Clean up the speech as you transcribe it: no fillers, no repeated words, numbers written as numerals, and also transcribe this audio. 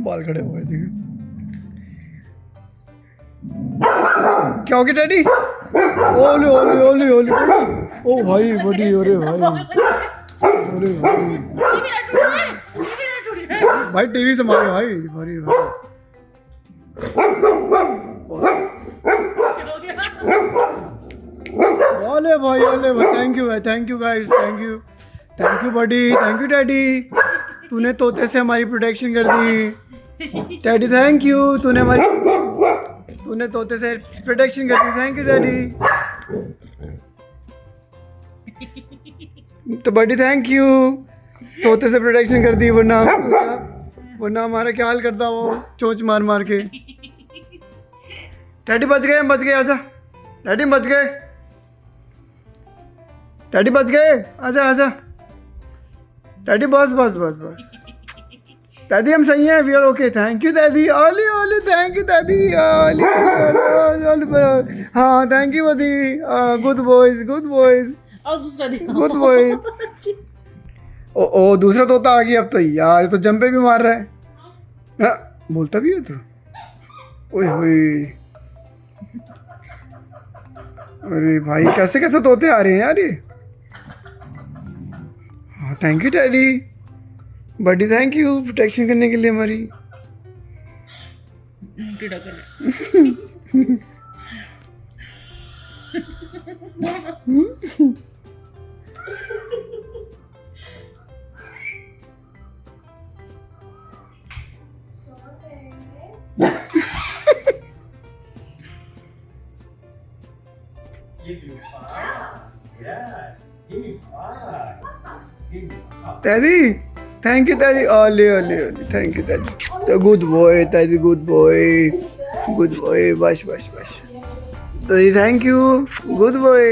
बाल खड़े हुए देखिए। क्या हो गया डैडी? ओले ओले ओले ओले, ओ भाई बड़ी, अरे भाई, अरे भाई, भाई टीवी से मारो भाई, भाई भाई। ओले भाई, ओले भाई, थैंक यू भाई, thank you guys, thank you buddy, thank you daddy, तूने तोते से हमारी प्रोटेक्शन कर दी। डैडी थैंक यू, तूने तोते से प्रोटेक्शन कर दी, थैंक यू डैडी। तो बड़ी थैंक यू, तोते से प्रोटेक्शन कर दी, वरना हमारा क्या हाल करता वो चोंच मार मार के। डैडी बच गए, हम बच गए, आजा डैडी, बच गए डैडी, बच गए, आजा आजा डैडी, बस बस बस बस दादी, हम सही हैं, we are okay, thank you दादी, ओली ओली, थैंक यू दादी, ओली ओली, हाँ थैंक यू दादी, गुड बॉयज, गुड बॉयज, और दूसरा गुड बॉयज। ओ दूसरा तोता आ गया अब तो यार, तो जंपे भी मार रहा है। हाँ, बोलता भी है तो, ओए होए, अरे भाई कैसे कैसे तोते आ रहे हैं यार ये। हाँ थैंक यू डैडी, बड़ी थैंक यू प्रोटेक्शन करने के लिए हमारी। Daddy, thank you Daddy, ole ole ole, thank you Daddy, good boy Daddy, good boy, बस बस बस Daddy, thank you, good boy।